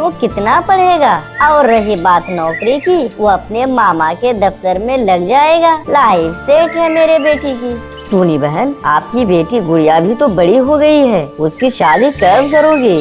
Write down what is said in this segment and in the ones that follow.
वो कितना पढ़ेगा। और रही बात नौकरी की, वो अपने मामा के दफ्तर में लग जाएगा। लाइफ सेट है मेरे बेटी की। टूनी बहन, आपकी बेटी गुड़िया भी तो बड़ी हो गई है, उसकी शादी कब करोगी?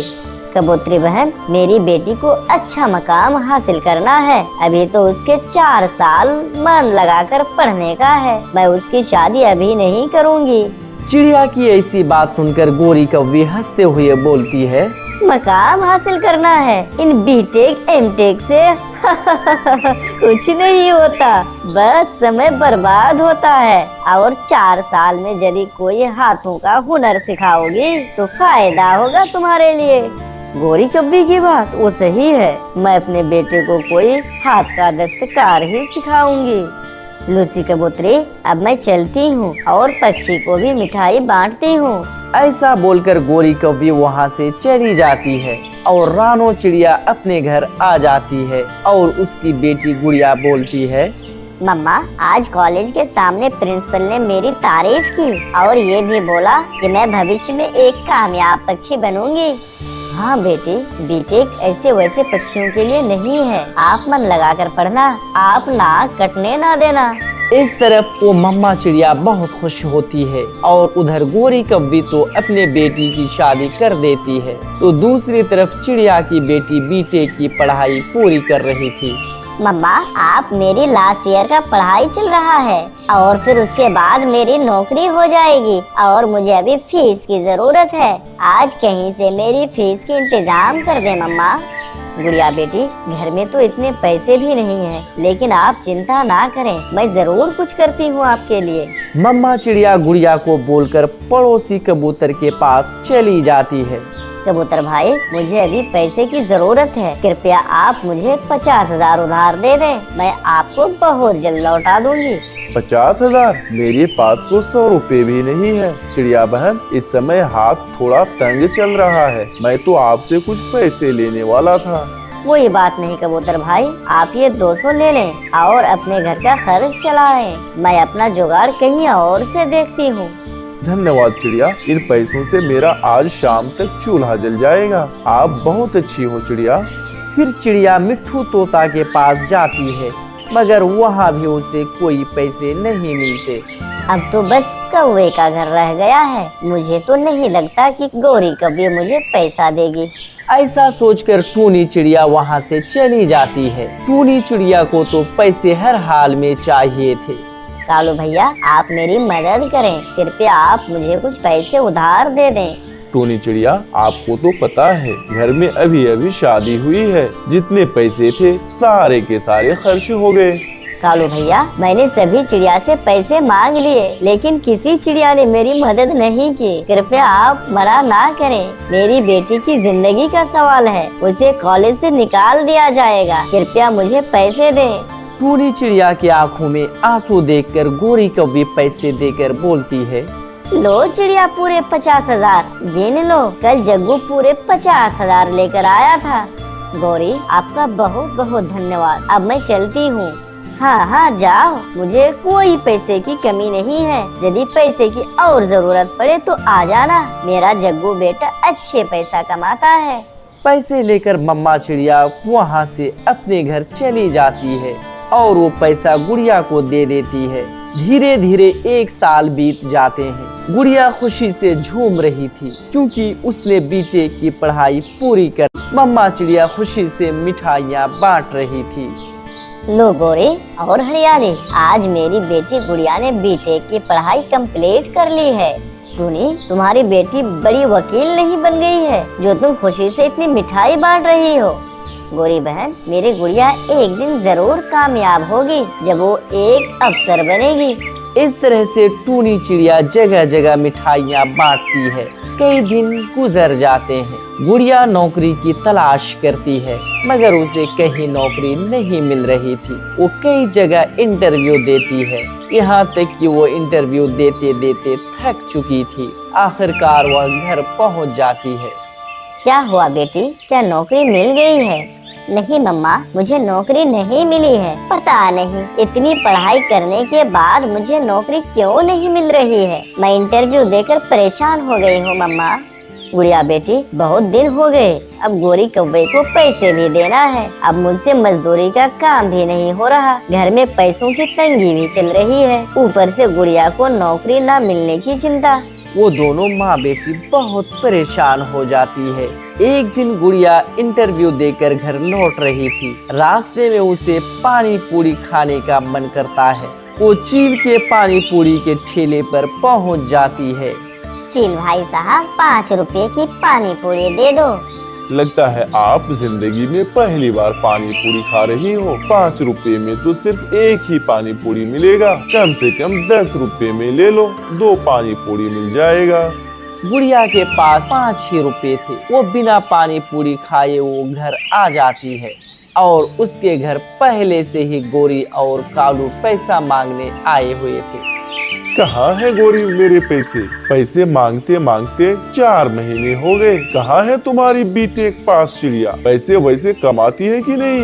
कबूतरी बहन, मेरी बेटी को अच्छा मकाम हासिल करना है। अभी तो उसके 4 साल मन लगाकर पढ़ने का है। मैं उसकी शादी अभी नहीं करूँगी। चिड़िया की ऐसी बात सुनकर गोरी कौवी हंसते हुए बोलती है, मकाम हासिल करना है इन बीटेक एमटेक से कुछ नहीं होता, बस समय बर्बाद होता है। और 4 साल में यदि कोई हाथों का हुनर सिखाओगी तो फायदा होगा तुम्हारे लिए। गोरी कब्बी की बात वो सही है, मैं अपने बेटे को कोई हाथ का दस्तकार ही सिखाऊंगी। लूसी कबूतरी, अब मैं चलती हूँ और पक्षी को भी मिठाई बांटती हूँ। ऐसा बोलकर गोरी कौवी वहाँ से चली जाती है और रानो चिड़िया अपने घर आ जाती है और उसकी बेटी गुड़िया बोलती है, मम्मा, आज कॉलेज के सामने प्रिंसिपल ने मेरी तारीफ की और ये भी बोला कि मैं भविष्य में एक कामयाब पक्षी बनूंगी। हाँ बेटी, बीटेक ऐसे वैसे पक्षियों के लिए नहीं है। आप मन लगाकर पढ़ना, आप नाक कटने ना देना। इस तरफ वो मम्मा चिड़िया बहुत खुश होती है और उधर गोरी कौवी तो अपने बेटी की शादी कर देती है। तो दूसरी तरफ चिड़िया की बेटी बीटेक की पढ़ाई पूरी कर रही थी। मम्मा, आप मेरी लास्ट ईयर का पढ़ाई चल रहा है और फिर उसके बाद मेरी नौकरी हो जाएगी और मुझे अभी फीस की जरूरत है। आज कहीं से मेरी फीस की इंतजाम कर दे मम्मा। गुड़िया बेटी, घर में तो इतने पैसे भी नहीं हैं, लेकिन आप चिंता ना करें, मैं जरूर कुछ करती हूँ आपके लिए। मम्मा चिड़िया गुड़िया को बोलकर पड़ोसी कबूतर के पास चली जाती है। कबूतर भाई, मुझे अभी पैसे की जरूरत है, कृपया आप मुझे 50,000 उधार दे दें, मैं आपको बहुत जल्द लौटा दूंगी। 50,000? मेरे पास तो 100 रुपए भी नहीं है। चिड़िया बहन, इस समय हाथ थोड़ा तंग चल रहा है, मैं तो आपसे कुछ पैसे लेने वाला था। कोई बात नहीं कबूतर भाई, आप ये 200 ले लें और अपने घर का खर्च चलाएं। मैं अपना जुगाड़ कहीं और से देखती हूँ। धन्यवाद चिड़िया, इन पैसों से मेरा आज शाम तक चूल्हा जल जाएगा। आप बहुत अच्छी हो चिड़िया। फिर चिड़िया मिट्ठू तोता के पास जाती है, मगर वहाँ भी उसे कोई पैसे नहीं मिलते। अब तो बस कौवे का घर रह गया है। मुझे तो नहीं लगता कि गोरी कभी मुझे पैसा देगी। ऐसा सोचकर टूनी चिड़िया वहाँ से चली जाती है। टूनी चिड़िया को तो पैसे हर हाल में चाहिए थे। कालू भैया, आप मेरी मदद करें, कृपया आप मुझे कुछ पैसे उधार दे दें। टूनी चिड़िया, आपको तो पता है घर में अभी अभी शादी हुई है, जितने पैसे थे सारे के सारे खर्च हो गए। कालू भैया, मैंने सभी चिड़िया से पैसे मांग लिए, लेकिन किसी चिड़िया ने मेरी मदद नहीं की। कृपया आप मना ना करें, मेरी बेटी की जिंदगी का सवाल है, उसे कॉलेज से निकाल दिया जाएगा। कृपया मुझे पैसे दें। टूनी चिड़िया की आंखों में आंसू देखकर गोरी कौवी पैसे देकर बोलती है, लो चिड़िया, पूरे 50,000 गिन लो। कल जग्गू पूरे 50,000 लेकर आया था। गौरी, आपका बहुत बहुत धन्यवाद। अब मैं चलती हूँ। हाँ हाँ, जाओ, मुझे कोई पैसे की कमी नहीं है। यदि पैसे की और जरूरत पड़े तो आ जाना। मेरा जग्गू बेटा अच्छे पैसा कमाता है। पैसे लेकर मम्मा चिड़िया वहाँ से अपने घर चली जाती है और वो पैसा गुड़िया को दे देती है। धीरे धीरे 1 साल बीत जाते हैं। गुड़िया खुशी से झूम रही थी क्योंकि उसने बीटेक की पढ़ाई पूरी कर। मम्मा चिड़िया खुशी से मिठाइयाँ बांट रही थी। लो गोरे और हरियाली, आज मेरी बेटी गुड़िया ने बीटेक की पढ़ाई कंप्लीट कर ली है। टूनी, तुम्हारी बेटी बड़ी वकील नहीं बन गई है जो तुम खुशी से इतनी मिठाई बांट रही हो। गोरी बहन, मेरी गुड़िया एक दिन जरूर कामयाब होगी जब वो एक अफसर बनेगी। इस तरह से टूनी चिड़िया जगह जगह मिठाइयाँ बांटती है। कई दिन गुजर जाते हैं। गुड़िया नौकरी की तलाश करती है, मगर उसे कहीं नौकरी नहीं मिल रही थी। वो कई जगह इंटरव्यू देती है, यहाँ तक कि वो इंटरव्यू देते देते थक चुकी थी। आखिरकार वह घर पहुँच जाती है। क्या हुआ बेटी, क्या नौकरी मिल गई है? नहीं मम्मा, मुझे नौकरी नहीं मिली है। पता नहीं इतनी पढ़ाई करने के बाद मुझे नौकरी क्यों नहीं मिल रही है। मैं इंटरव्यू देकर परेशान हो गई हूँ मम्मा। गुड़िया बेटी, बहुत दिन हो गए, अब गोरी कौवे को पैसे भी देना है। अब मुझसे मजदूरी का काम भी नहीं हो रहा, घर में पैसों की तंगी भी चल रही है, ऊपर से गुड़िया को नौकरी न मिलने की चिंता। वो दोनों माँ बेटी बहुत परेशान हो जाती है। एक दिन गुड़िया इंटरव्यू देकर घर लौट रही थी। रास्ते में उसे पानी पूरी खाने का मन करता है। वो चील के पानी पूरी के ठेले पर पहुंच जाती है। चील भाई साहब, 5 रुपए की पानी पूरी दे दो। लगता है आप जिंदगी में पहली बार पानी पूरी खा रही हो। 5 रुपए में तो सिर्फ एक ही पानी पूरी मिलेगा, कम से कम 10 रुपए में ले लो, 2 पानी पूरी मिल जाएगा। गुड़िया के पास 5 ही रुपए थे। वो बिना पानी पूरी खाए वो घर आ जाती है और उसके घर पहले से ही गोरी और कालू पैसा मांगने आए हुए थे। कहाँ है गोरी मेरे पैसे? पैसे मांगते मांगते 4 महीने हो गए। कहाँ है तुम्हारी बीटेक पास चिड़िया? पैसे वैसे कमाती है कि नहीं?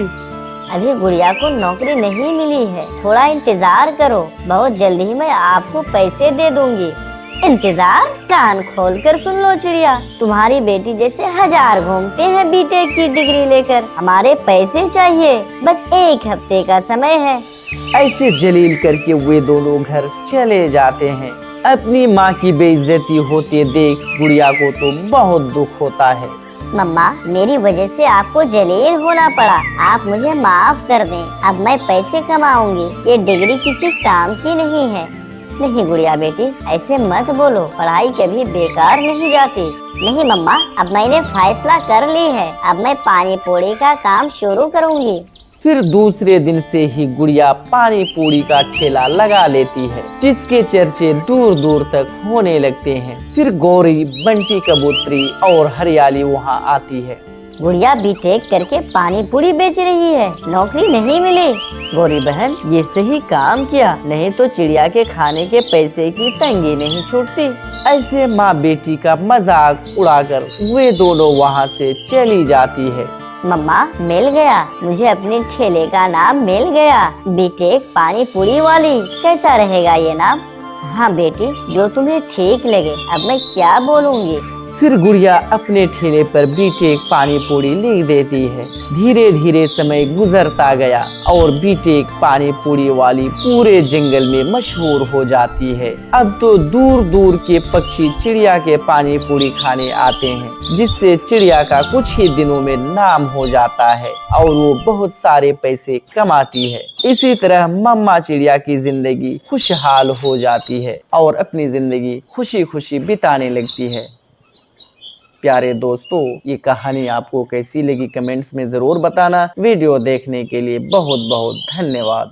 अभी गुड़िया को नौकरी नहीं मिली है, थोड़ा इंतजार करो, बहुत जल्दी ही मैं आपको पैसे दे दूंगी। इंतजार? कान खोल कर सुन लो चिड़िया, तुम्हारी बेटी जैसे 1000 घूमते हैं बीटेक की डिग्री लेकर। हमारे पैसे चाहिए, बस 1 हफ्ते का समय है। ऐसे जलील करके वे दोनों घर चले जाते हैं। अपनी माँ की बेइज्जती होते देख गुड़िया को तो बहुत दुख होता है। मम्मा, मेरी वजह से आपको जलील होना पड़ा, आप मुझे माफ कर दें। अब मैं पैसे कमाऊंगी, ये डिग्री किसी काम की नहीं है। नहीं गुड़िया बेटी, ऐसे मत बोलो, पढ़ाई कभी बेकार नहीं जाती। नहीं मम्मा, अब मैंने फैसला कर ली है, अब मैं पानी पूरी का काम शुरू करूंगी। फिर दूसरे दिन से ही गुड़िया पानी पूरी का ठेला लगा लेती है, जिसके चर्चे दूर दूर तक होने लगते हैं। फिर गौरी, बंटी कबूतरी और हरियाली वहाँ आती है। गुड़िया बीटेक करके पानी पूरी बेच रही है, नौकरी नहीं मिली। गौरी बहन, ये सही काम किया, नहीं तो चिड़िया के खाने के पैसे की तंगी नहीं छूटती। ऐसे माँ बेटी का मजाक उड़ाकर वे दोनों वहाँ से चली जाती है। मम्मा, मिल गया, मुझे अपने ठेले का नाम मिल गया, बीटेक पानी पूरी वाली। कैसा रहेगा ये नाम? हाँ बेटी, जो तुम्हें ठीक लगे, अब मैं क्या बोलूँगी। फिर गुड़िया अपने ठेले पर बीटेक पानी पूरी लिख देती है। धीरे धीरे समय गुजरता गया और बीटेक पानी पूरी वाली पूरे जंगल में मशहूर हो जाती है। अब तो दूर दूर के पक्षी चिड़िया के पानी पूरी खाने आते हैं, जिससे चिड़िया का कुछ ही दिनों में नाम हो जाता है और वो बहुत सारे पैसे कमाती है। इसी तरह मम्मा चिड़िया की जिंदगी खुशहाल हो जाती है और अपनी जिंदगी खुशी खुशी बिताने लगती है। प्यारे दोस्तों, ये कहानी आपको कैसी लगी कमेंट्स में जरूर बताना। वीडियो देखने के लिए बहुत बहुत धन्यवाद।